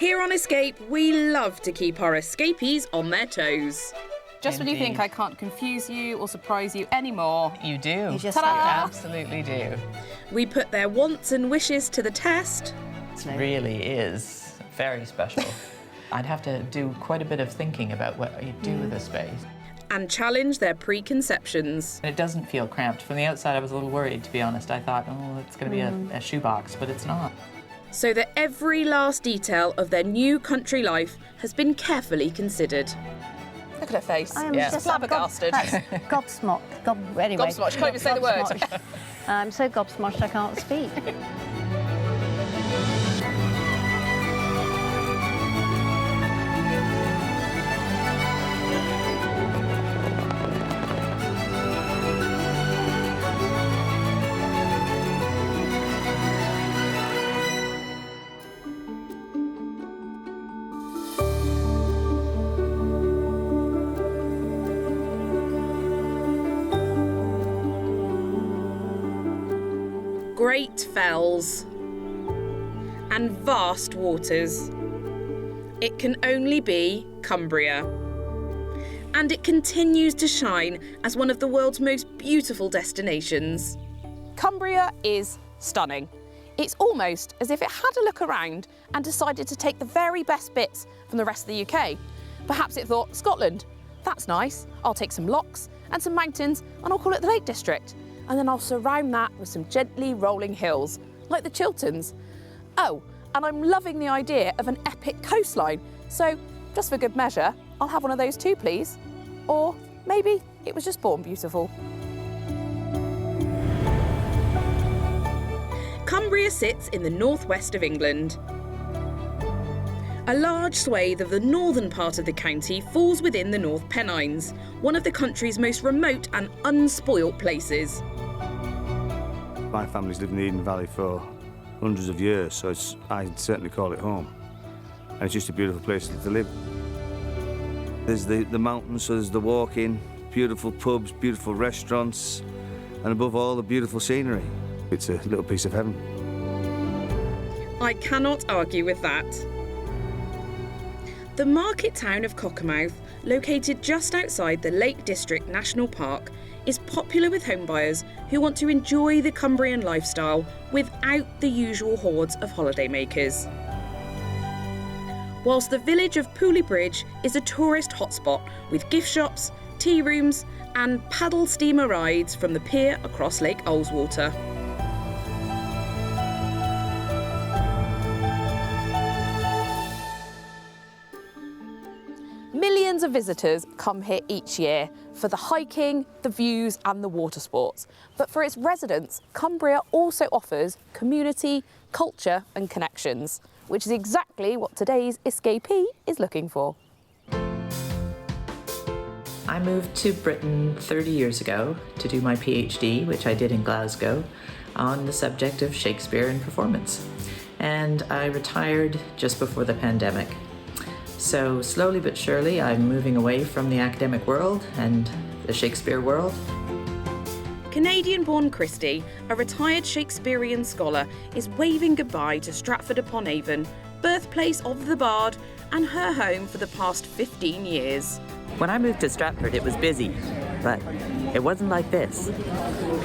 Here on Escape, we love to keep our escapees on their toes. Just when you think I can't confuse you or surprise you anymore. You do. You just You absolutely do. We put their wants and wishes to the test. It really is very special. I'd have to do quite a bit of thinking about what you do with a space. And challenge their preconceptions. It doesn't feel cramped. From the outside, I was a little worried, to be honest. I thought, oh, it's going to be a shoebox, but it's not. So that every last detail of their new country life has been carefully considered. Look at her face. I am just flabbergasted. Gobsmacked. Anyway. Gobsmacked. Can't even say the word. I'm so gobsmacked I can't speak. Great fells and vast waters. It can only be Cumbria. And it continues to shine as one of the world's most beautiful destinations. Cumbria is stunning. It's almost as if it had a look around and decided to take the very best bits from the rest of the UK. Perhaps it thought, Scotland, that's nice. I'll take some lochs and some mountains and I'll call it the Lake District. And then I'll surround that with some gently rolling hills, like the Chilterns. Oh, and I'm loving the idea of an epic coastline. So, just for good measure, I'll have one of those too, please. Or maybe it was just born beautiful. Cumbria sits in the northwest of England. A large swathe of the northern part of the county falls within the North Pennines, one of the country's most remote and unspoilt places. My family's lived in the Eden Valley for hundreds of years, so I'd certainly call it home. And it's just a beautiful place to live. There's the mountains, so there's the walking, beautiful pubs, beautiful restaurants, and above all, the beautiful scenery. It's a little piece of heaven. I cannot argue with that. The market town of Cockermouth, located just outside the Lake District National Park, is popular with homebuyers who want to enjoy the Cumbrian lifestyle without the usual hordes of holidaymakers. Whilst the village of Pooley Bridge is a tourist hotspot with gift shops, tea rooms and paddle steamer rides from the pier across Lake Ullswater. Millions of visitors come here each year for the hiking, the views and the water sports. But for its residents, Cumbria also offers community, culture and connections, which is exactly what today's escapee is looking for. I moved to Britain 30 years ago to do my PhD, which I did in Glasgow, on the subject of Shakespeare and performance. And I retired just before the pandemic. So slowly but surely, I'm moving away from the academic world and the Shakespeare world. Canadian-born Christy, a retired Shakespearean scholar, is waving goodbye to Stratford-upon-Avon, birthplace of the Bard and her home for the past 15 years. When I moved to Stratford, it was busy, but it wasn't like this.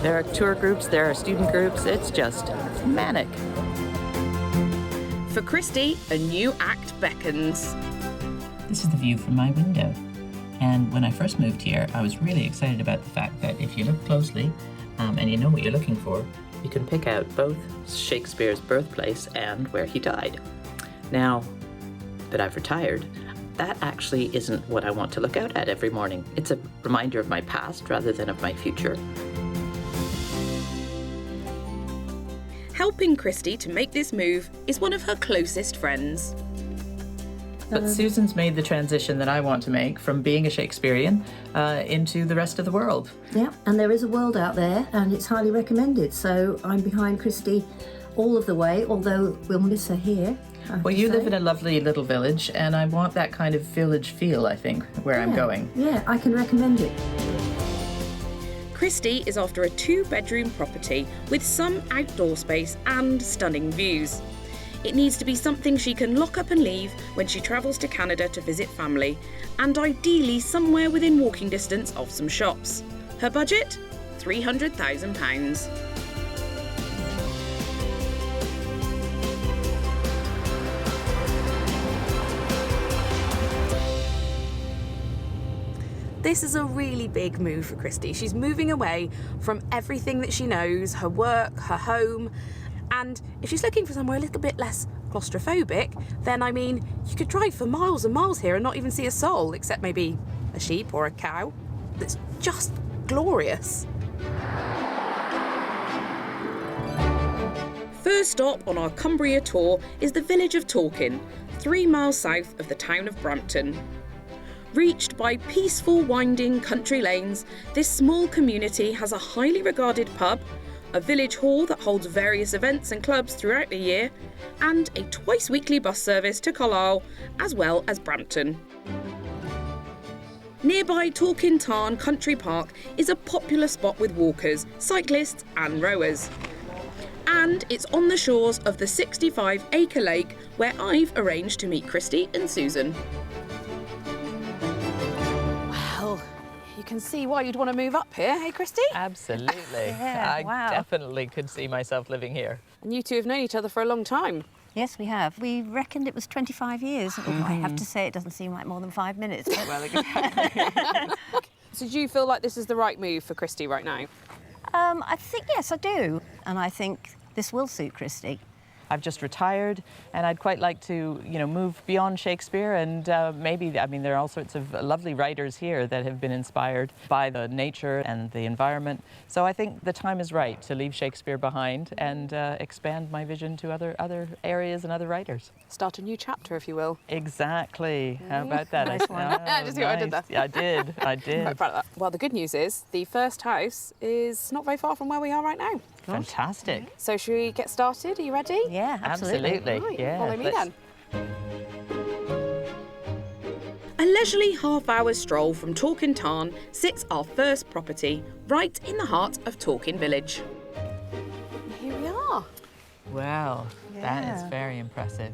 There are tour groups, there are student groups, it's manic. For Christy, a new act beckons. This is the view from my window. And when I first moved here, I was really excited about the fact that if you look closely and you know what you're looking for, you can pick out both Shakespeare's birthplace and where he died. Now that I've retired, that actually isn't what I want to look out at every morning. It's a reminder of my past rather than of my future. Helping Christy to make this move is one of her closest friends. But Susan's made the transition that I want to make from being a Shakespearean into the rest of the world. Yeah, and there is a world out there and it's highly recommended. So I'm behind Christy all of the way, although we'll miss her here. Well, you live in a lovely little village and I want that kind of village feel, I think, where I'm going. Yeah, I can recommend it. Christy is after a 2-bedroom property with some outdoor space and stunning views. It needs to be something she can lock up and leave when she travels to Canada to visit family, and ideally somewhere within walking distance of some shops. Her budget? £300,000. This is a really big move for Christy. She's moving away from everything that she knows, her work, her home, and if she's looking for somewhere a little bit less claustrophobic, then I mean, you could drive for miles and miles here and not even see a soul, except maybe a sheep or a cow. It's just glorious. First stop on our Cumbria tour is the village of Torquay, 3 miles south of the town of Brampton. Reached by peaceful, winding country lanes, this small community has a highly regarded pub, a village hall that holds various events and clubs throughout the year, and a twice-weekly bus service to Carlisle, as well as Brampton. Nearby Torquay Tarn Country Park is a popular spot with walkers, cyclists and rowers. And it's on the shores of the 65-acre lake where I've arranged to meet Christy and Susan. Well, you can see why you'd want to move up here, hey Christy? Absolutely. Yeah, I wow. definitely could see myself living here. And you two have known each other for a long time. Yes, we have. We reckoned it was 25 years. I have to say it doesn't seem like more than 5 minutes. But Well, exactly. So do you feel like this is the right move for Christy right now? I think, yes, I do. And I think this will suit Christy. I've just retired, and I'd quite like to, move beyond Shakespeare, and maybe, I mean, there are all sorts of lovely writers here that have been inspired by the nature and the environment. So I think the time is right to leave Shakespeare behind and expand my vision to other areas and other writers. Start a new chapter, if you will. Exactly. How about that? Nice one. Just see what I did there. Yeah, I did. I did. Quite proud of that. Well, the good news is the first house is not very far from where we are right now. Fantastic. So should we get started? Are you ready? Yeah, absolutely. Right, Yeah. follow me then. A leisurely half-hour stroll from Torquay Tarn sits our first property, right in the heart of Torquay Village. Here we are. Wow, that is Yeah. very impressive.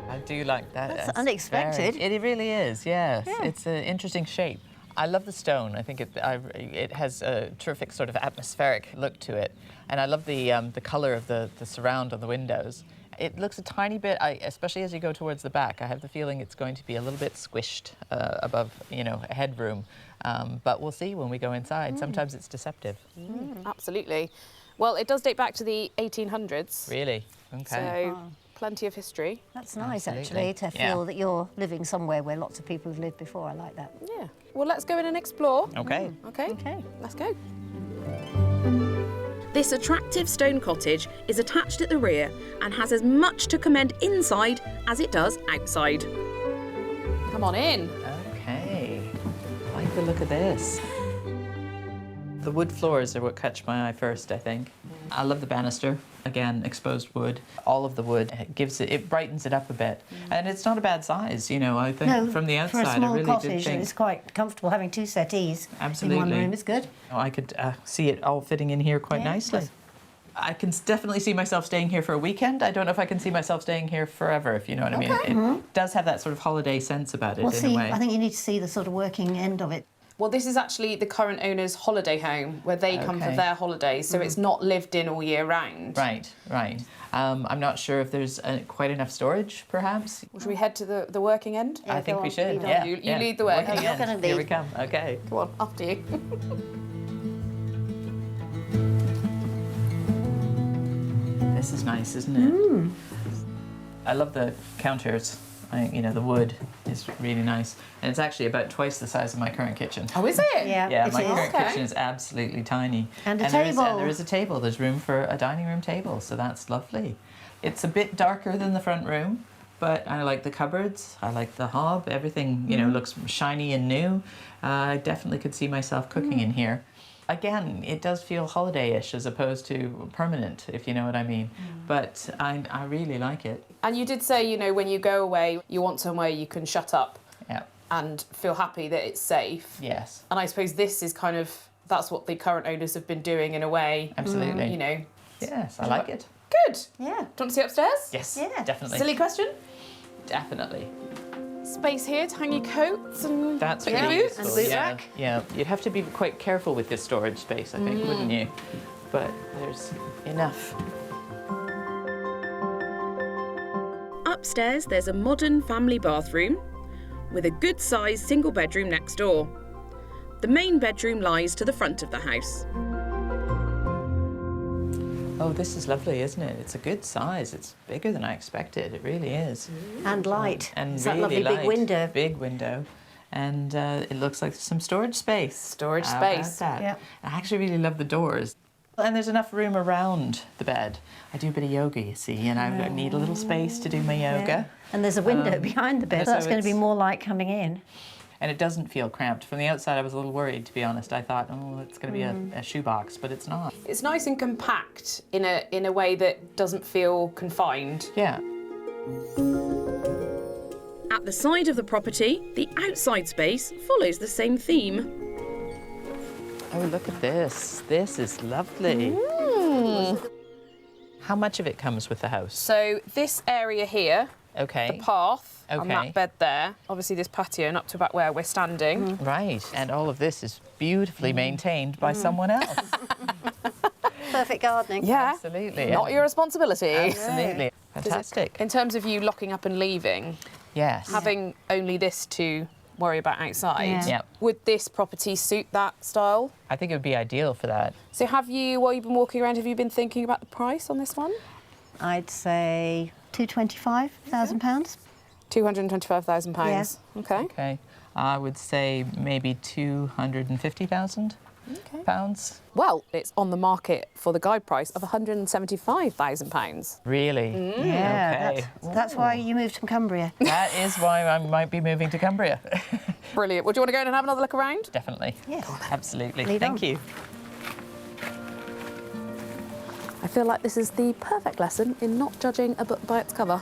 I do like that. That's unexpected. It really is, yes. Yeah. It's an interesting shape. I love the stone. I think it has a terrific sort of atmospheric look to it. And I love the colour of the surround on the windows. It looks a tiny bit, especially as you go towards the back, I have the feeling it's going to be a little bit squished above, a headroom. But we'll see when we go inside. Sometimes it's deceptive. Absolutely. Well, it does date back to the 1800s. Really? Okay. So plenty of history. That's nice, Absolutely. actually, to Yeah. feel that you're living somewhere where lots of people have lived before. I like that. Yeah. Well, let's go in and explore. Okay. Okay. Okay. Let's go. This attractive stone cottage is attached at the rear and has as much to commend inside as it does outside. Come on in. Okay. I like the look of this. The wood floors are what catch my eye first, I think. I love the banister. Again, exposed wood. All of the wood it brightens it up a bit. And it's not a bad size, I think from the outside. for a small I really cottage, did think it's quite comfortable having 2 settees Absolutely. in one room. It's good. I could see it all fitting in here quite Yeah, nicely. yes. I can definitely see myself staying here for a weekend. I don't know if I can see myself staying here forever, if you know what I mean. It does have that sort of holiday sense about it Well, in see, a way. I think you need to see the sort of working end of it. Well, this is actually the current owner's holiday home where they come for Okay. their holidays, so it's not lived in all year round. Right. I'm not sure if there's quite enough storage, perhaps. Well, should we head to the working end? I think go we on, should. lead on. Yeah, You yeah. lead the way. Working You're end. gonna Here we lead. come. Okay. Come on, after you. This is nice, isn't it? I love the counters. The wood is really nice. And it's actually about twice the size of my current kitchen. Oh, is it? Yeah, it my is. current Okay. kitchen is absolutely tiny. And a there table. is a table. There's room for a dining room table, so that's lovely. It's a bit darker than the front room, but I like the cupboards. I like the hob. Everything, looks shiny and new. I definitely could see myself cooking in here. Again, it does feel holiday-ish as opposed to permanent, if you know what I mean. But I really like it. And you did say, when you go away, you want somewhere you can shut up Yeah. and feel happy that it's safe. Yes. And I suppose this is that's what the current owners have been doing in a way. Absolutely. You know. Yes, I like it. Good. Yeah. Do you want to see upstairs? Yes, Yeah. definitely. Silly question. Definitely. Space here to hang your coats and That's put your really boots. useful. And boot yeah. rack. Yeah, you'd have to be quite careful with this storage space, I think, wouldn't you? But there's enough. Upstairs, there's a modern family bathroom with a good-sized single bedroom next door. The main bedroom lies to the front of the house. Oh, this is lovely, isn't it? It's a good size. It's bigger than I expected. It really is. And light. And it's really that lovely light. big window. Big window. And it looks like some storage space. Storage How about space. that? Yeah. I actually really love the doors. And there's enough room around the bed. I do a bit of yoga, you see, and I need a little space to do my yoga. And there's a window behind the bed. so That's going to be it's- more light coming in. And it doesn't feel cramped. From the outside, I was a little worried, to be honest. I thought, oh, it's going to be a shoebox, but it's not. It's nice and compact in a way that doesn't feel confined. Yeah. At the side of the property, the outside space follows the same theme. Oh, look at this. This is lovely. How much of it comes with the house? So this area here, Okay. the path on Okay. that bed there, obviously this patio and up to about where we're standing. Right. And all of this is beautifully maintained by someone else. Perfect gardening. Yeah. Absolutely. Not your responsibility. Absolutely. Fantastic. In terms of you locking up and leaving, Yes. having only this to worry about outside, Yeah. Yep. would this property suit that style? I think it would be ideal for that. So have you, while you've been walking around, have you been thinking about the price on this one? I'd say £225,000. £225,000. Okay. Okay. I would say maybe 250,000 pounds. Well, it's on the market for the guide price of £175,000. Really? Yeah, Okay. that's why you moved from Cumbria. That is why I might be moving to Cumbria. Brilliant. Well, do you want to go in and have another look around? Definitely. Yes. Absolutely. Lead Thank on. you. I feel like this is the perfect lesson in not judging a book by its cover.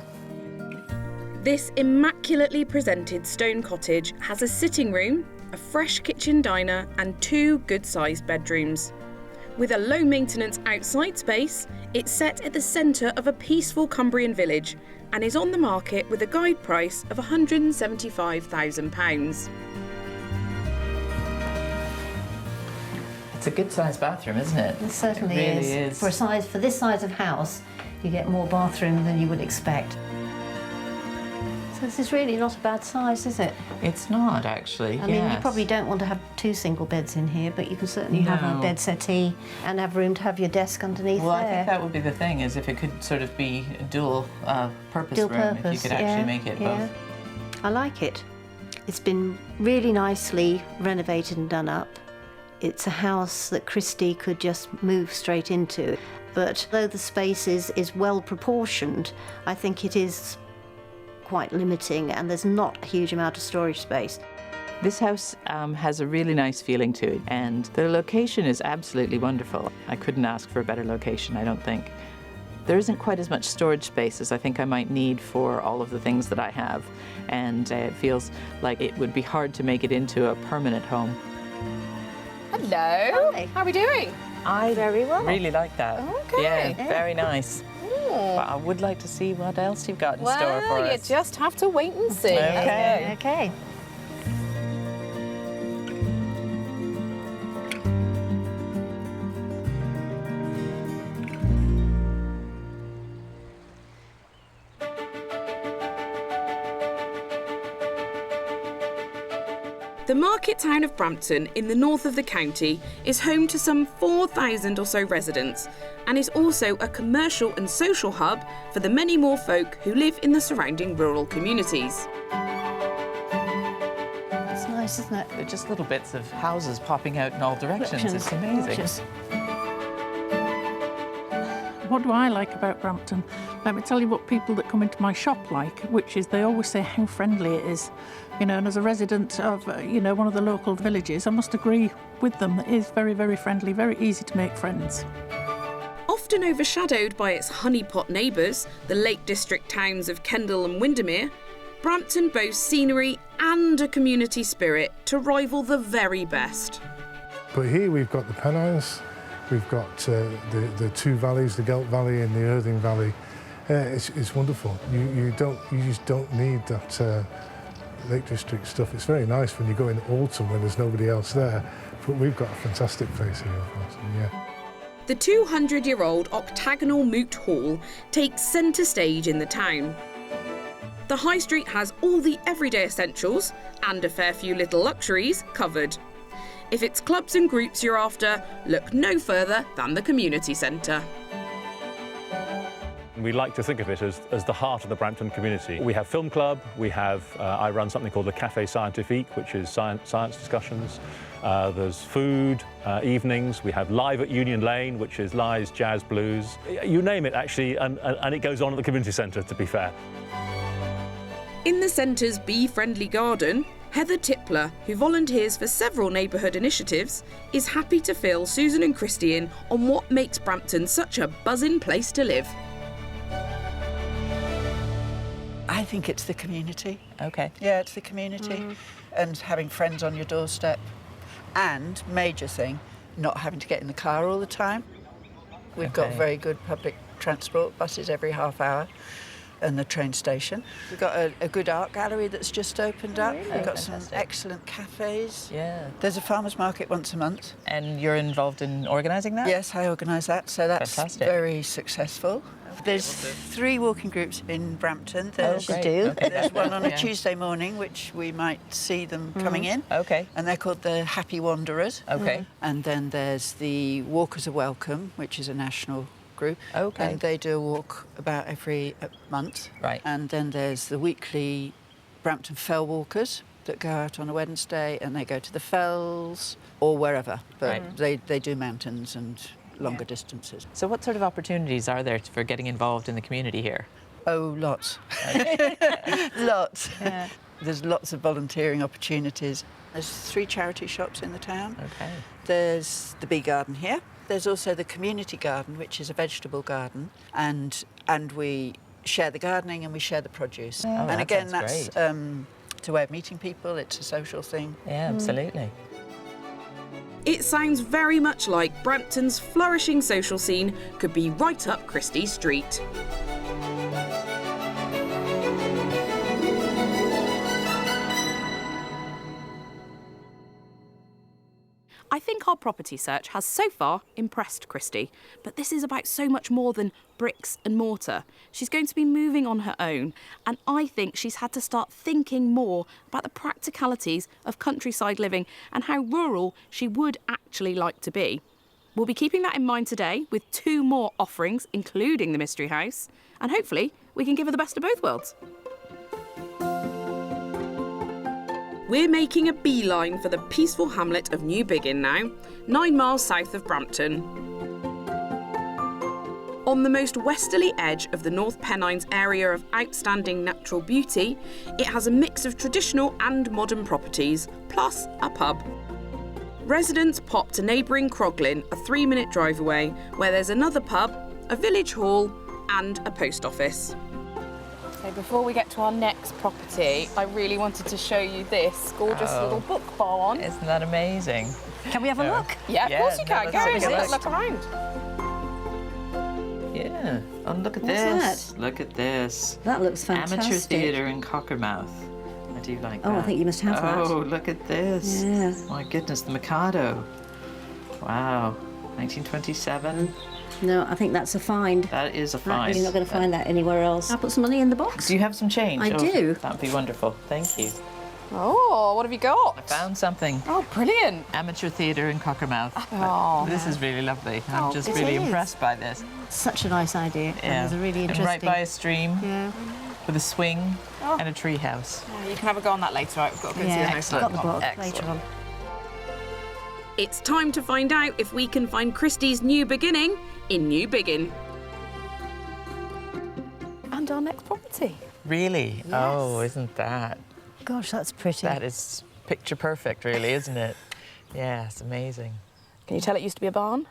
This immaculately presented stone cottage has a sitting room, a fresh kitchen diner and 2 good-sized bedrooms. With a low-maintenance outside space, it's set at the centre of a peaceful Cumbrian village and is on the market with a guide price of £175,000. It's a good sized bathroom, isn't it? It certainly It really is. For this size of house, you get more bathroom than you would expect. So this is really not a bad size, is it? It's not actually. I mean, you probably don't want to have 2 single beds in here, but you can certainly have a No. bed settee and have room to have your desk underneath Well, I there. think that would be the thing, is if it could sort of be a dual purpose Dual room, if you purpose, could actually yeah, make it yeah. both. I like it. It's been really nicely renovated and done up. It's a house that Christy could just move straight into. But though the space is well proportioned, I think it is quite limiting and there's not a huge amount of storage space. This house has a really nice feeling to it, and the location is absolutely wonderful. I couldn't ask for a better location, I don't think. There isn't quite as much storage space as I think I might need for all of the things that I have, and it feels like it would be hard to make it into a permanent home. Hello. Hi. How are we doing? I Very well. really like that. Okay. Yeah, very nice. But I would like to see what else you've got in store for Well, you us. just have to wait and see. Okay. Okay. The market town of Brampton in the north of the county is home to some 4,000 or so residents and is also a commercial and social hub for the many more folk who live in the surrounding rural communities. It's nice, isn't it? They're just little bits of houses popping out in all directions. It's amazing. Gorgeous. What do I like about Brampton? Let me tell you what people that come into my shop like, which is they always say how friendly it is. You know, and as a resident of, one of the local villages, I must agree with them. It is very, very friendly, very easy to make friends. Often overshadowed by its honeypot neighbours, the Lake District towns of Kendal and Windermere, Brampton boasts scenery and a community spirit to rival the very best. But here we've got the Pennines, We've got the two valleys, the Gelt Valley and the Irthing Valley. It's wonderful. You just don't need that Lake District stuff. It's very nice when you go in autumn when there's nobody else there, but we've got a fantastic place here, of course, yeah. The 200-year-old octagonal moot hall takes centre stage in the town. The high street has all the everyday essentials and a fair few little luxuries covered. If it's clubs and groups you're after, look no further than the community centre. We like to think of it as the heart of the Brampton community. We have film club, we have, I run something called the Café Scientifique, which is science discussions. There's food, evenings, we have Live at Union Lane, which is lies, jazz, blues. You name it, actually, and it goes on at the community centre, to be fair. In the centre's bee-friendly garden, Heather Tippler, who volunteers for several neighbourhood initiatives, is happy to fill Susan and Christy in on what makes Brampton such a buzzing place to live. I think it's the community. Okay. Yeah, it's the community. And having friends on your doorstep. And, major thing, not having to get in the car all the time. We've got very good public transport, buses every half hour, and the train station. We've got a good art gallery that's just opened up. We've got some excellent cafes. Yeah. There's a farmers market once a month. And you're involved in organising that? Yes, I organise that, so that's Fantastic. very successful. There's 3 walking groups in Brampton. There's, there's one on a Tuesday morning, which we might see them coming in. Okay. And they're called the Happy Wanderers. Okay. And then there's the Walkers Are Welcome, which is a national group. Okay. And they do a walk about every month. Right. And then there's the weekly Brampton Fell Walkers that go out on a Wednesday and they go to the Fells or wherever. But they do mountains and longer distances. So what sort of opportunities are there for getting involved in the community here? Oh, lots. Lots. Yeah. There's lots of volunteering opportunities. There's 3 charity shops in the town. Okay. There's the bee garden here. There's also the community garden, which is a vegetable garden, and we share the gardening and we share the produce. Oh, and that again, sounds that's great. it's a way of meeting people. It's a social thing. Yeah, absolutely. It sounds very much like Brampton's flourishing social scene could be right up Christie Street. I think our property search has so far impressed Christy, but this is about so much more than bricks and mortar. She's going to be moving on her own, and I think she's had to start thinking more about the practicalities of countryside living and how rural she would actually like to be. We'll be keeping that in mind today with 2 more offerings, including the Mystery House, and hopefully we can give her the best of both worlds. We're making a beeline for the peaceful hamlet of New Biggin now, 9 miles south of Brampton. On the most westerly edge of the North Pennines area of outstanding natural beauty, it has a mix of traditional and modern properties, plus a pub. Residents pop to neighbouring Croglin, a 3-minute drive away, where there's another pub, a village hall and a post office. So before we get to our next property, I really wanted to show you this gorgeous little book barn. Isn't that amazing? Can we have a look? Yeah, of course you can. Go and look around. Yeah. Oh, look at What's this. that? Look at this. That looks fantastic. Amateur theatre in Cockermouth. I do like that. Oh, I think you must have that. Oh, look at this. Yeah. My goodness, the Mikado. Wow. 1927. No, I think that's a find. That is a find. You're not going to find that anywhere else. I'll put some money in the box. Do you have some change? I do. That would be wonderful. Thank you. Oh, what have you got? I found something. Oh, brilliant. Amateur theatre in Cockermouth. Oh, This is really lovely. I'm just it really is. impressed by this. Such a nice idea. Yeah. It's a really And interesting. right by a stream Yeah. with a swing and a tree house. You can have a go on that later. Right? We've got to go and see Yeah, the next got one. the book Excellent. later on. It's time to find out if we can find Christie's new beginning in New Biggin. And our next property. Really? Yes. Oh, isn't that? Gosh, that's pretty. That is picture perfect, really, isn't it? Yeah, it's amazing. Can you tell it used to be a barn?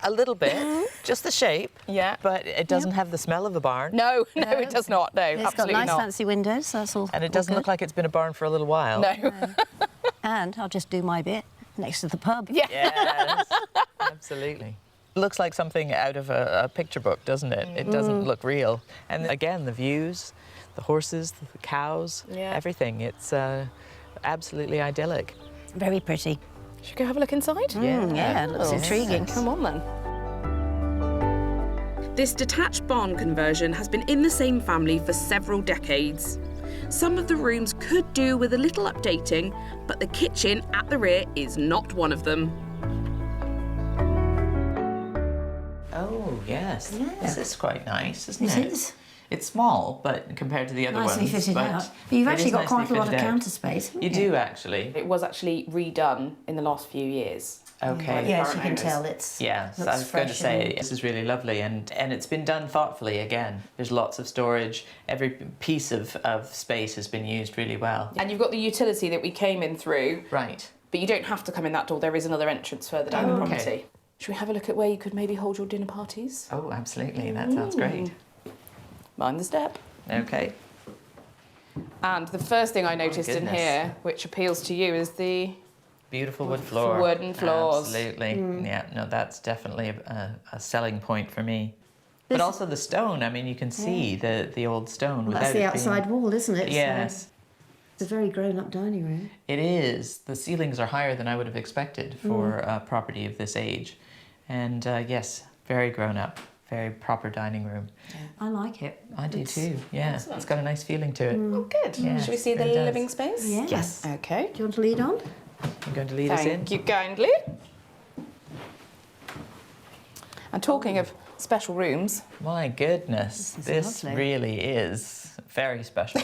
A little bit, just the shape. Yeah. But it doesn't have the smell of a barn. No, it does not. No, It's got absolutely nice not. fancy windows, that's all. And it all doesn't good. look like it's been a barn for a little while. No. And I'll just do my bit. next to the pub. Yeah. Yes, absolutely. Looks like something out of a picture book, doesn't it? It doesn't look real. And again, the views, the horses, the cows, everything. It's absolutely idyllic. Very pretty. Should we go have a look inside? Yeah, looks intriguing. Come on then. This detached barn conversion has been in the same family for several decades. Some of the rooms could do with a little updating, but the kitchen at the rear is not one of them. Oh, yes. This is quite nice, isn't it? It is. It's small, but compared to the other Nicely ones. fitted but out. But you've it actually is got quite nicely a lot of fitted out. counter space, haven't You do, actually. It was actually redone in the last few years. Okay. Yes, you can tell it's. Yes, looks I was going to fresh say, and- this is really lovely, and it's been done thoughtfully again. There's lots of storage. Every piece of space has been used really well. And you've got the utility that we came in through, Right. but you don't have to come in that door. There is another entrance further down the okay. property. Should we have a look at where you could maybe hold your dinner parties? Oh, absolutely. That sounds great. Mind the step. Okay. And the first thing I noticed in goodness. here, which appeals to you, is the Beautiful wood floor. wooden floors. Absolutely. Yeah, no, that's definitely a selling point for me. But also the stone. I mean, you can see the old stone without That's the it outside being... wall, isn't it? Yes. So it's a very grown-up dining room. It is. The ceilings are higher than I would have expected for a property of this age. And yes, very grown up, very proper dining room. I like it. I do too, yeah. It's got a nice feeling to it. Oh, good. Yeah, Should we see the it does. living space? Yeah. Yes. Okay. Do you want to lead on? I'm going to lead us in. Thank you kindly. And talking of special rooms, My goodness, This this is lovely. really is very special.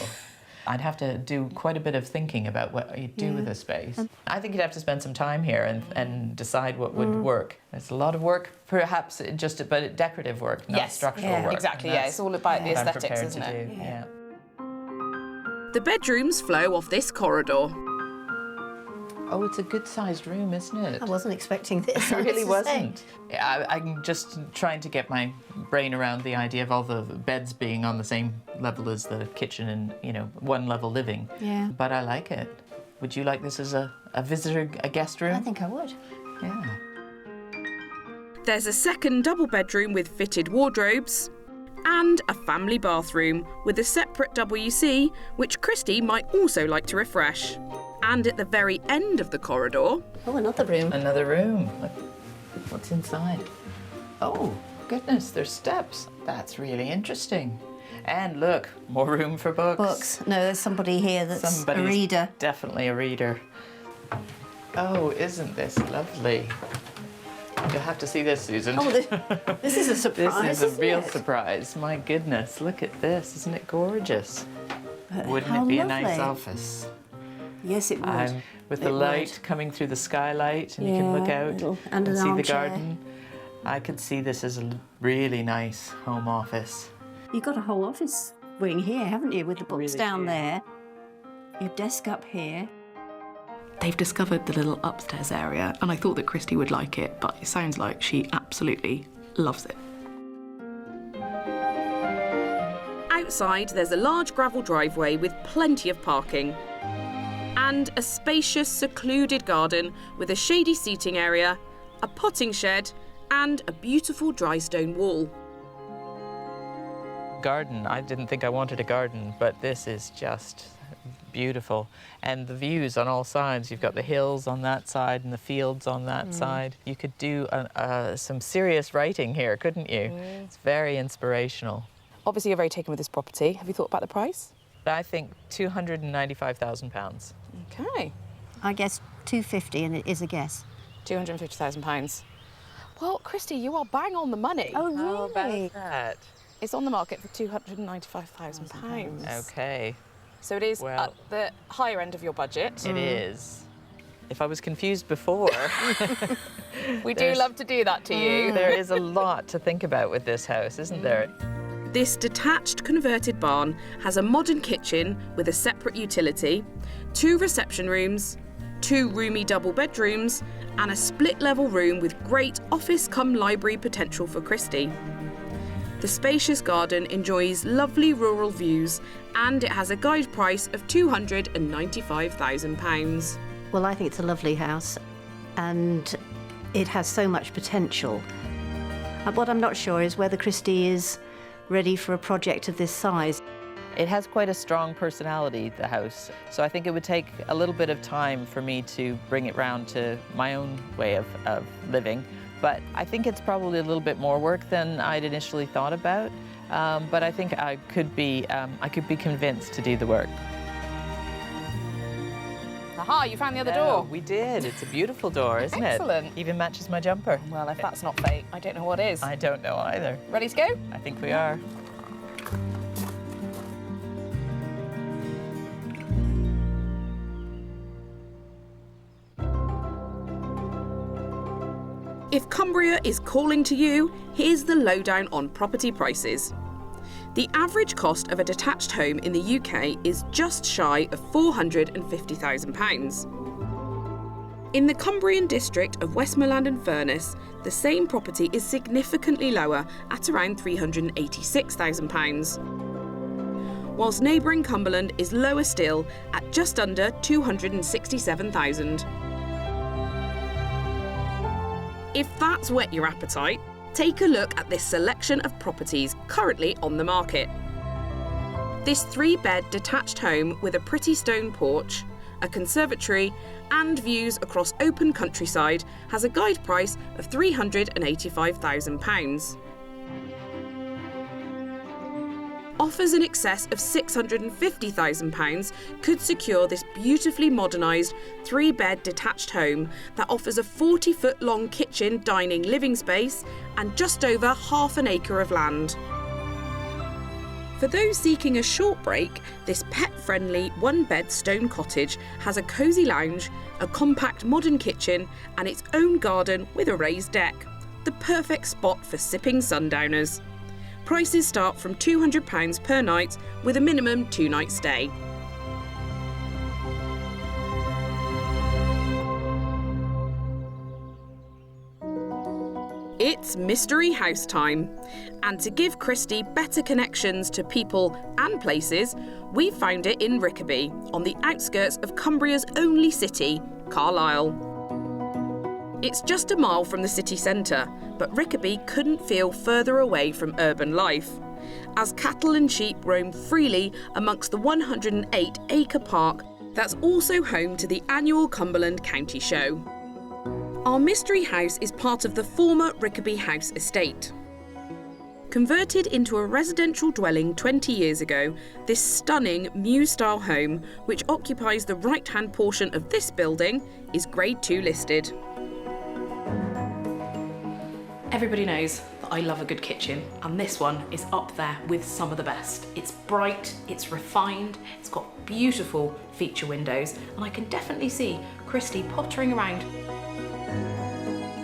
I'd have to do quite a bit of thinking about what you'd do with this space. I think you'd have to spend some time here and decide what would work. It's a lot of work, perhaps but decorative work, not structural work. exactly. And Yeah, that's it's all about the what I'm aesthetics, prepared isn't to it? do, yeah. The bedrooms flow off this corridor. Oh, it's a good-sized room, isn't it? I wasn't expecting this. It really I have to say. wasn't. I'm just trying to get my brain around the idea of all the beds being on the same level as the kitchen and, one level living. Yeah. But I like it. Would you like this as a guest room? I think I would. Yeah. There's a second double bedroom with fitted wardrobes and a family bathroom with a separate WC, which Christy might also like to refresh. And at the very end of the corridor, Oh, another room. Another room. What's inside? Oh, goodness, there's steps. That's really interesting. And look, more room for books. Books. No, there's somebody here that's Somebody's a reader. Definitely a reader. Oh, isn't this lovely? You'll have to see this, Susan. Oh, this is a surprise. This is a isn't real it? surprise. My goodness, look at this. Isn't it gorgeous? Wouldn't how it be a nice lovely. office? Yes, it would. With the It light would. coming through the skylight, and you can look Yeah, out little- and an see the armchair. garden. I could see this as a really nice home office. You've got a whole office wing here, haven't you, with the books Really down do. there. Your desk up here. They've discovered the little upstairs area, and I thought that Christy would like it, but it sounds like she absolutely loves it. outside there's a large gravel driveway with plenty of parking. And a spacious, secluded garden with a shady seating area, a potting shed, and a beautiful dry stone wall. Garden, I didn't think I wanted a garden, but this is just beautiful. And the views on all sides, you've got the hills on that side and the fields on that side. You could do some serious writing here, couldn't you? It's very inspirational. Obviously, you're very taken with this property. Have you thought about the price? I think £295,000. Okay. I guess 250, and it is a guess. £250,000. Well, Christy, you are bang on the money. Oh, How about that? It's on the market for £295,000. Okay, So it is Well- at the higher end of your budget. it is. If I was confused before, We do There's- love to do that to you. there is a lot to think about with this house, isn't there? This detached converted barn has a modern kitchen with a separate utility, 2 reception rooms, 2 roomy double bedrooms, and a split-level room with great office-cum-library potential for Christy. The spacious garden enjoys lovely rural views, and it has a guide price of £295,000. Well, I think it's a lovely house. and it has so much potential. What I'm not sure is whether Christie is ready for a project of this size. It has quite a strong personality, the house, so I think it would take a little bit of time for me to bring it round to my own way of living. But I think it's probably a little bit more work than I'd initially thought about. But I think I could be convinced to do the work. Aha, you found the other door. We did. It's a beautiful door, isn't it? Excellent. Even matches my jumper. Well, if that's not fate, I don't know what is. I don't know either. Ready to go? I think we are. If Cumbria is calling to you, here's the lowdown on property prices. The average cost of a detached home in the UK is just shy of £450,000. In the Cumbrian district of Westmoreland and Furness, the same property is significantly lower at around £386,000, whilst neighbouring Cumberland is lower still at just under £267,000. If that's whet your appetite, take a look at this selection of properties currently on the market. This 3-bed detached home with a pretty stone porch, a conservatory and views across open countryside has a guide price of £385,000. Offers in excess of £650,000 could secure this beautifully modernised 3-bed detached home that offers a 40-foot long kitchen, dining, living space and just over half an acre of land. For those seeking a short break, this pet-friendly 1-bed stone cottage has a cosy lounge, a compact modern kitchen and its own garden with a raised deck. The perfect spot for sipping sundowners. Prices start from £200 per night with a minimum 2-night stay. It's mystery house time, and to give Christie better connections to people and places, we found it in Rickaby, on the outskirts of Cumbria's only city, Carlisle. It's just a mile from the city centre, but Rickaby couldn't feel further away from urban life, as cattle and sheep roam freely amongst the 108-acre park that's also home to the annual Cumberland County Show. Our mystery house is part of the former Rickaby House estate. Converted into a residential dwelling 20 years ago, this stunning Mews-style home, which occupies the right-hand portion of this building, is Grade 2 listed. Everybody knows that I love a good kitchen, and this one is up there with some of the best. It's bright, it's refined, it's got beautiful feature windows, and I can definitely see Christie pottering around.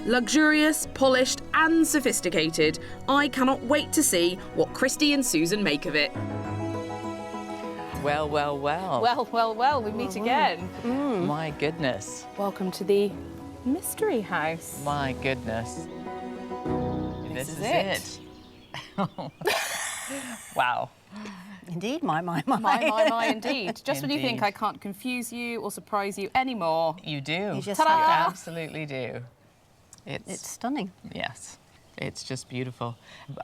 Luxurious, polished and sophisticated, I cannot wait to see what Christie and Susan make of it. Well, well, well. Well, well, well, we meet again. My goodness. Welcome to the mystery house. My goodness. This is it. Wow. Indeed, my. My, indeed. Just when you think I can't confuse you or surprise you anymore. You do. You just You have to. absolutely do. It's stunning. Yes. It's just beautiful.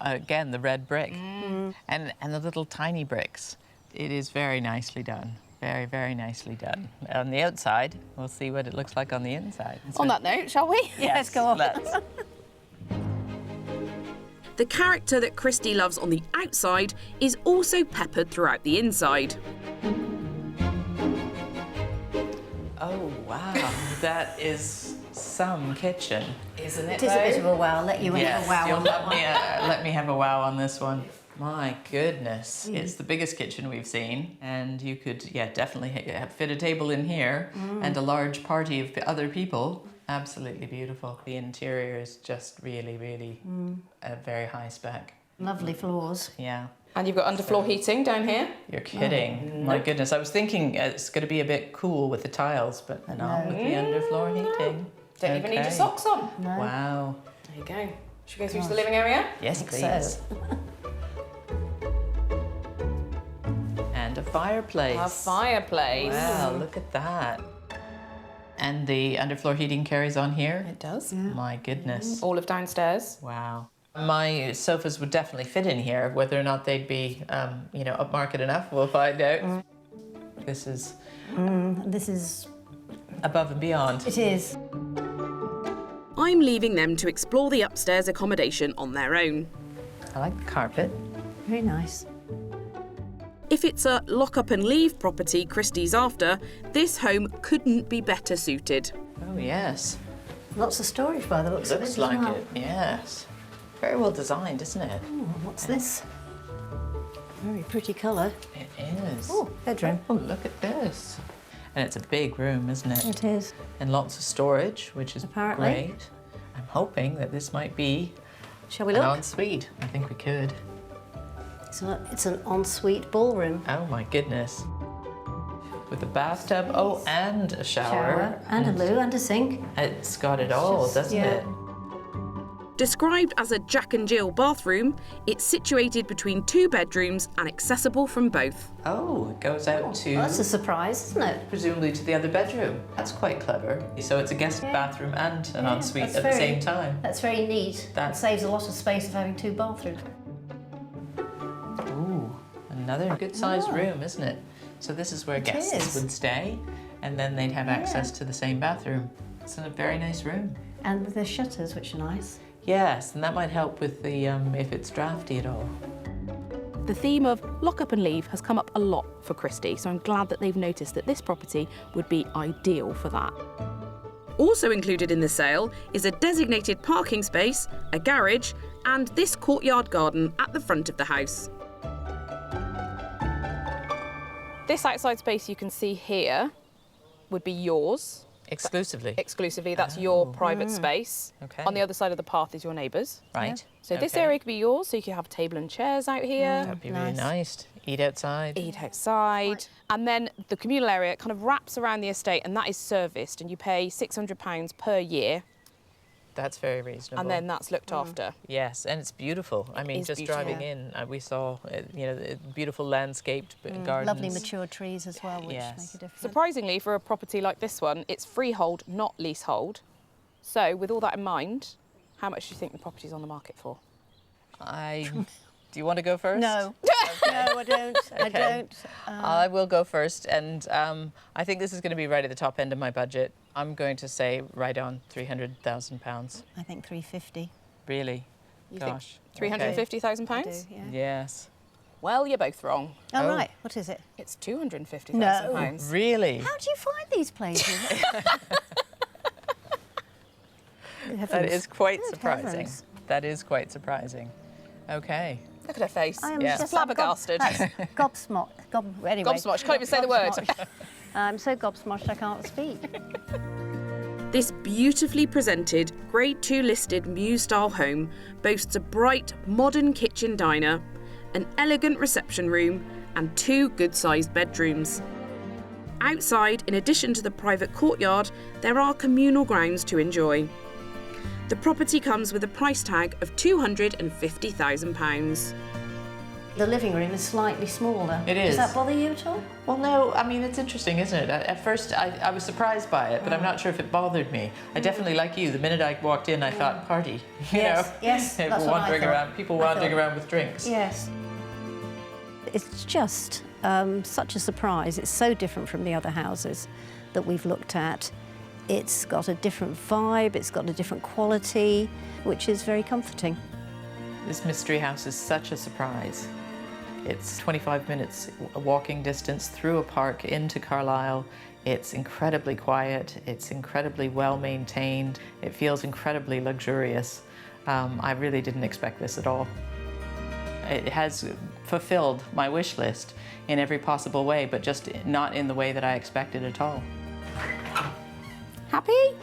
Again, the red brick and the little tiny bricks. It is very nicely done. Very, very nicely done. On the outside, we'll see what it looks like on the inside. On that note, shall we? Yes, go on. Let's. The character that Christie loves on the outside is also peppered throughout the inside. Oh, wow. That is some kitchen. Isn't It is a bit of a wow. I'll let you have a wow you'll on that one. let me have a wow on this one. My goodness. It's the biggest kitchen we've seen, and you could, definitely fit a table in here and a large party of other people. Absolutely beautiful. The interior is just really, really a very high spec. Lovely floors. Yeah. And you've got underfloor heating down here? You're kidding. My goodness. I was thinking it's going to be a bit cool with the tiles, but not with the underfloor heating. Don't even need your socks on. No. Wow. There you go. Should we go through to the living area? Yes, please. And a fireplace. A fireplace. Wow, look at that. And the underfloor heating carries on here? It does. My goodness. All of downstairs. Wow. My sofas would definitely fit in here. Whether or not they'd be, you know, upmarket enough, we'll find out. This is above and beyond. It is. I'm leaving them to explore the upstairs accommodation on their own. I like the carpet. Very nice. If it's a lock-up and leave property Christie's after, this home couldn't be better suited. Oh, yes. Lots of storage by the looks of it. Looks as like well. it, yes. Very well designed, isn't it? Oh, what's this? Very pretty colour. It is. Oh, bedroom. Oh, look at this. And it's a big room, isn't it? It is. And lots of storage, which is Apparently. great. I'm hoping that this might be Shall we an look? ensuite. I think we could. It's an ensuite ballroom. Oh my goodness. With a bathtub, oh, and a shower. And a loo and a sink. It's got it all, doesn't it? Described as a Jack and Jill bathroom, it's situated between 2 bedrooms and accessible from both. Oh, it goes out to, Well, that's a surprise, isn't it? presumably to the other bedroom. That's quite clever. So it's a guest bathroom and an ensuite that's at the very- same time. That's very neat. That- That saves a lot of space of having 2 bathrooms. Ooh, another good-sized room, isn't it? So this is where guests is. would stay, and then they'd have access to the same bathroom. It's a very nice room. And the shutters, which are nice. Yes, and that might help with the if it's drafty at all. The theme of lock up and leave has come up a lot for Christie, so I'm glad that they've noticed that this property would be ideal for that. Also included in the sale is a designated parking space, a garage, and this courtyard garden at the front of the house. This outside space you can see here would be yours. Exclusively. Exclusively, that's your private space. Okay. On the other side of the path is your neighbours. Right. So this Okay. area could be yours, so you could have a table and chairs out here. That'd be really nice. Eat outside. Eat outside. And then the communal area kind of wraps around the estate, and that is serviced, and you pay £600 per year, That's very reasonable. and then that's looked after. Yes, and it's beautiful. I mean, It's just beautiful. driving in, we saw, you know, the beautiful landscaped gardens. Lovely mature trees as well, which Yes. make a difference. Surprisingly, for a property like this one, it's freehold, not leasehold. So, with all that in mind, how much do you think the property's on the market for? Do you want to go first? No. No, I don't. I Okay. don't. I will go first, and I think this is going to be right at the top end of my budget. I'm going to say right on £300,000. I think 350. Really? You Gosh. think £350,000? Yeah. Yes. Well, you're both wrong. Oh, Oh. right. What is it? It's £250,000. No. Really? How do you find these places? That is quite Good surprising. heavens. That is quite surprising. Okay. Look at her face. I am Yeah. just Flabbergasted. Gobsmacked. Anyway. Gobsmacked. Can't even say the word. Gobsmacked. I'm so gobsmacked I can't speak. This beautifully presented Grade 2 listed Mews-style home boasts a bright, modern kitchen diner, an elegant reception room, and 2 good-sized bedrooms. Outside, in addition to the private courtyard, there are communal grounds to enjoy. The property comes with a price tag of £250,000. The living room is slightly smaller. It is. Does that bother you at all? Well, no, I mean, it's interesting, isn't it? At first, I was surprised by it, but I'm not sure if it bothered me. I definitely, like you, the minute I walked in, I thought, party. You Yes, know? yes, that's what I wandering thought. around, people I wandering thought. around with drinks. Yes. It's just such a surprise. It's so different from the other houses that we've looked at. It's got a different vibe, it's got a different quality, which is very comforting. This mystery house is such a surprise. It's 25 minutes walking distance through a park into Carlisle. It's incredibly quiet, it's incredibly well maintained, it feels incredibly luxurious. I really didn't expect this at all. It has fulfilled my wish list in every possible way, but just not in the way that I expected at all. Happy?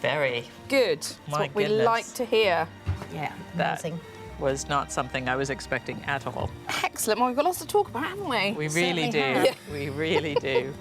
Very. Good. That's My what we goodness. like to hear. Yeah, That amazing. was not something I was expecting at all. Excellent. Well, we've got lots to talk about, haven't we? We really do. certainly have. We really do.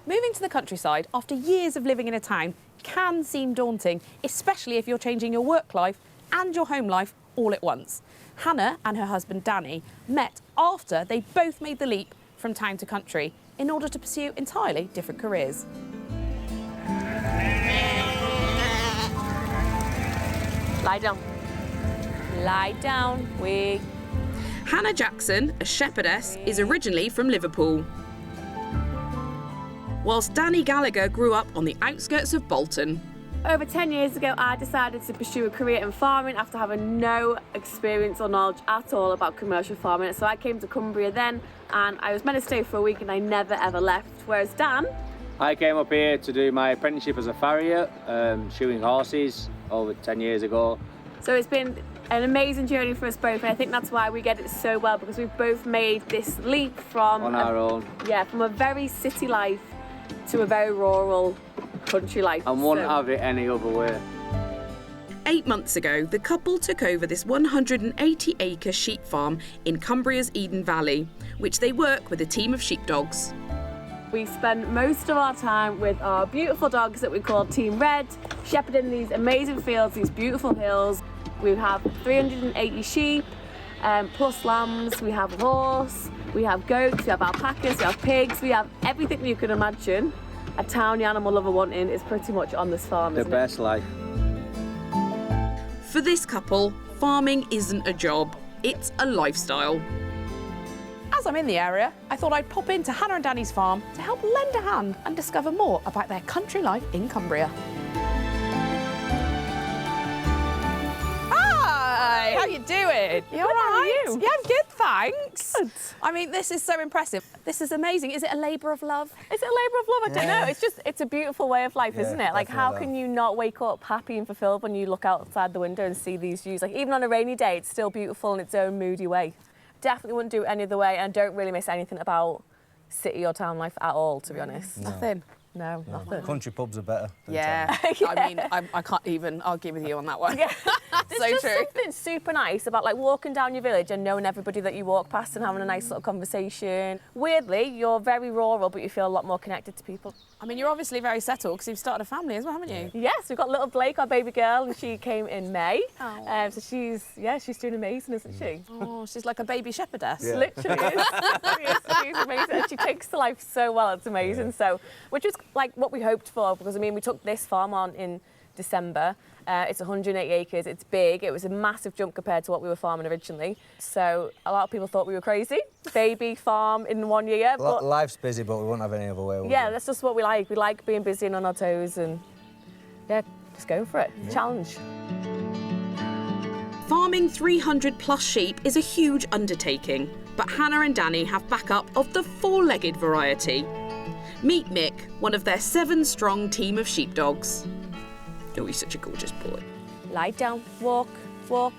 Moving Moving to the countryside after years of living in a town can seem daunting, especially if you're changing your work life and your home life all at once. Hannah and her husband Danny met after they both made the leap from town to country in order to pursue entirely different careers. Lie down. Lie down. Hannah Jackson, a shepherdess, is originally from Liverpool, whilst Danny Gallagher grew up on the outskirts of Bolton. Over 10 years ago, I decided to pursue a career in farming after having no experience or knowledge at all about commercial farming. So I came to Cumbria then, and I was meant to stay for a week and I never ever left. Whereas Dan... I came up here to do my apprenticeship as a farrier, shoeing horses over 10 years ago. So it's been an amazing journey for us both, and I think that's why we get it so well, because we've both made this leap from... On our own. Yeah, from a very city life to a very rural country life. And won't have it any other way. 8 months ago, the couple took over this 180-acre sheep farm in Cumbria's Eden Valley, which they work with a team of sheepdogs. We spend most of our time with our beautiful dogs that we call Team Red, shepherding these amazing fields, these beautiful hills. We have 380 sheep, plus lambs, we have a horse, we have goats, we have alpacas, we have pigs, we have everything you can imagine a towny animal lover wanting is pretty much on this farm, The best life. For this couple, farming isn't a job, it's a lifestyle. As I'm in the area, I thought I'd pop into Hannah and Danny's farm to help lend a hand and discover more about their country life in Cumbria. Hi, how you doing? You all right? How are you? Yeah, I'm good, thanks. Good. I mean, this is so impressive. This is amazing. Is it a labour of love? Is it a labour of love? I don't know. It's a beautiful way of life, isn't it? Like, how can you not wake up happy and fulfilled when you look outside the window and see these views? Like, even on a rainy day, it's still beautiful in its own moody way. Definitely wouldn't do it any other way, and don't really miss anything about city or town life at all, to be honest. No. Nothing. No, nothing. Country pubs are better than Yeah. town. I mean, I can't even argue with you on that one. Yeah. So There's just true. something super nice about like walking down your village and knowing everybody that you walk past and having a nice little conversation. Weirdly, you're very rural, but you feel a lot more connected to people. I mean, you're obviously very settled because you've started a family as well, haven't you? Yes, we've got little Blake, our baby girl, and she came in May. Oh. So she's doing amazing, isn't she? Oh, she's like a baby shepherdess. Yeah. Literally is. She's amazing. And she takes to life so well, it's amazing. Yeah. So, which was like what we hoped for, because I mean, we took this farm on in December. It's 180 acres, it's big. It was a massive jump compared to what we were farming originally. So a lot of people thought we were crazy. Baby farm in 1 year. But Life's busy, but we won't have any other way. yeah, that's just what we like. We like being busy and on our toes, and yeah, just go for it. Yeah. Challenge. Farming 300 plus sheep is a huge undertaking, but Hannah and Danny have backup of the four-legged variety. Meet Mick, one of their 7-strong team of sheepdogs. Oh, he's such a gorgeous boy. Lie down, walk, walk.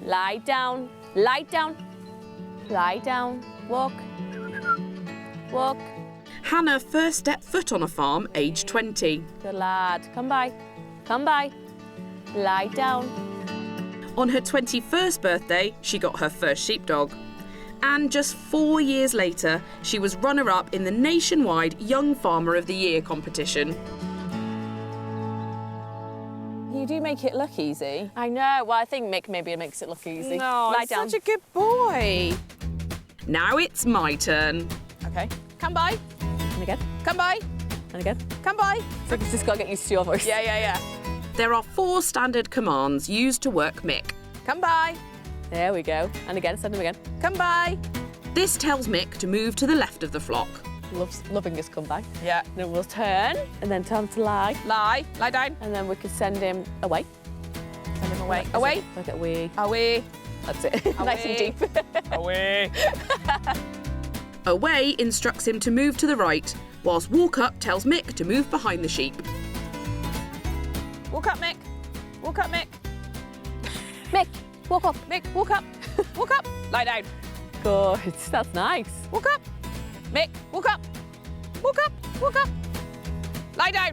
Lie down, lie down. Lie down, walk, walk. Hannah first stepped foot on a farm aged 20. Good lad. Come by, come by. Lie down. On her 21st birthday, she got her first sheepdog. And just 4 years later, she was runner-up in the nationwide Young Farmer of the Year competition. You do make it look easy. I know. Well, I think Mick maybe makes it look easy. No, Lie he's down. such a good boy. Now it's my turn. Okay, come by, And again, come by, and again. come by. So it's just got to get used to your voice. Yeah. There are 4 standard commands used to work Mick. Come by, There we go. And again, send him again. come by. This tells Mick to move to the left of the flock. Loving his comeback. Yeah. Then we'll turn, and then tell him to lie. Lie down. And then we could send him away. Send him away. Away. Look at away. Away. That's it. Nice and deep. Away. Away instructs him to move to the right, whilst Walk Up tells Mick to move behind the sheep. Walk up, Mick. Walk up, Mick. Mick, walk up. Mick, walk up. Walk up. Lie down. Good. That's nice. Walk up. Mick, walk up. Walk up. Walk up. Lie down.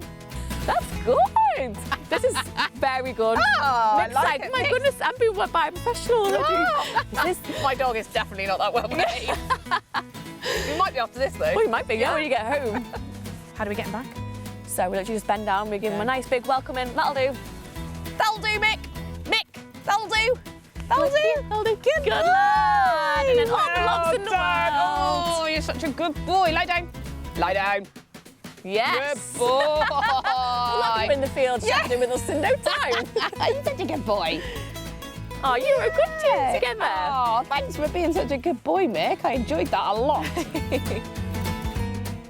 That's good. This is very good. Oh, Mick's like, my goodness, I'm being wet by a professional. My dog is definitely not that well behaved. You might be after this though. Well, you might be, yeah, when you get home. How do we get him back? So we literally just bend down, we give him a nice big welcome in. That'll do. That'll do, Mick. Mick, that'll do. That'll do. That'll do. Good lad. And then all the loves in the done. world. Oh, you're such a good boy. Lie down. Lie down. Yes. Good boy. We'll have him in the field shepherding with us in no time. You're such a good boy. Oh, you were a good team together. Oh, thanks for being such a good boy, Mick. I enjoyed that a lot.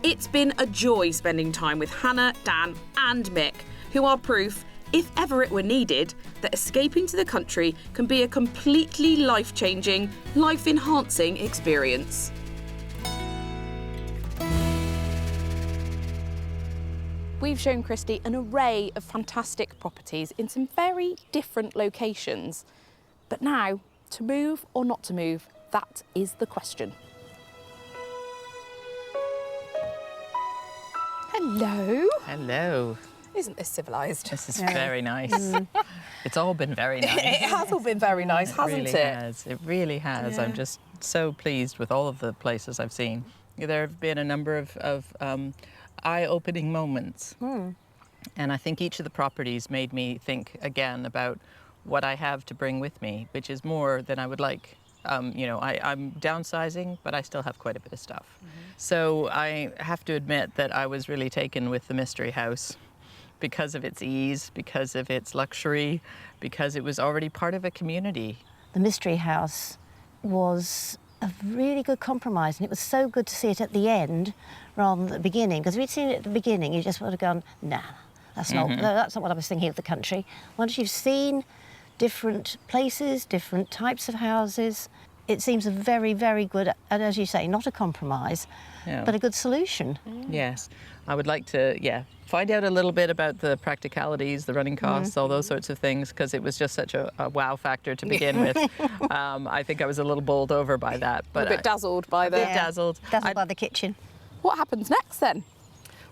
It's been a joy spending time with Hannah, Dan and Mick, who are proof, if ever it were needed, that escaping to the country can be a completely life-changing, life-enhancing experience. We've shown Christy an array of fantastic properties in some very different locations. But now, to move or not to move, that is the question. Hello. Hello. Isn't this civilised? This is very nice. It's all been very nice. It has all been very nice, hasn't really it? Has. It really has. Yeah. I'm just so pleased with all of the places I've seen. There have been a number of eye-opening moments. And I think each of the properties made me think again about what I have to bring with me, which is more than I would like. You know, I'm downsizing, but I still have quite a bit of stuff. So I have to admit that I was really taken with the Mystery House because of its ease, because of its luxury, because it was already part of a community. The Mystery House was a really good compromise, and it was so good to see it at the end rather than at the beginning, because if we'd seen it at the beginning, you just would have gone, nah, that's not what I was thinking of the country. Once you've seen different places, different types of houses, it seems a very, very good, and as you say, not a compromise, but a good solution. Yes, I would like to, find out a little bit about the practicalities, the running costs, all those sorts of things, because it was just such a wow factor to begin with. I think I was a little bowled over by that. But a bit dazzled by the... Dazzled by the kitchen. What happens next then?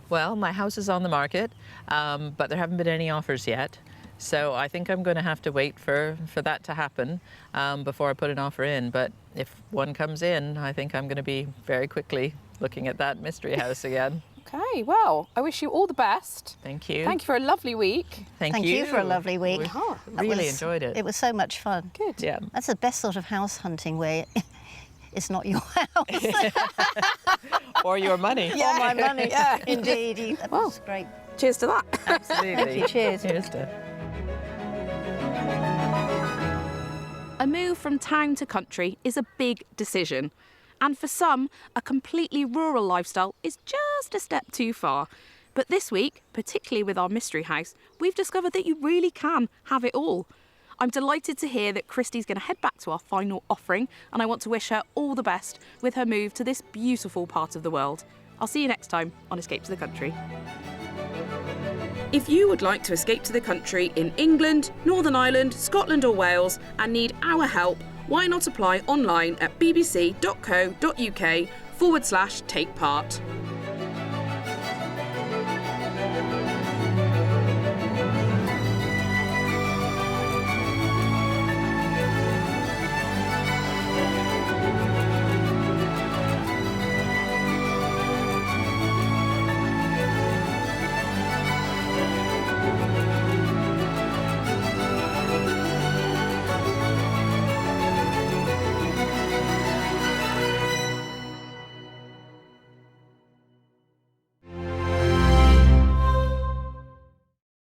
Well, my house is on the market, but there haven't been any offers yet. So I think I'm going to have to wait for that to happen before I put an offer in. But if one comes in, I think I'm going to be very quickly looking at that Mystery House again. Okay, well, I wish you all the best. Thank you. Thank you for a lovely week. Thank you for a lovely week. We really enjoyed it. It was so much fun. Good. Yeah. That's the best sort of house hunting where it's not your house. Or your money. Or my money. Yeah, indeed. That was great. Cheers to that. Absolutely. Thank you. Cheers. Cheers to. A move from town to country is a big decision. And for some, a completely rural lifestyle is just a step too far. But this week, particularly with our Mystery House, we've discovered that you really can have it all. I'm delighted to hear that Christy's going to head back to our final offering, and I want to wish her all the best with her move to this beautiful part of the world. I'll see you next time on Escape to the Country. If you would like to escape to the country in England, Northern Ireland, Scotland or Wales and need our help, why not apply online at bbc.co.uk/take part.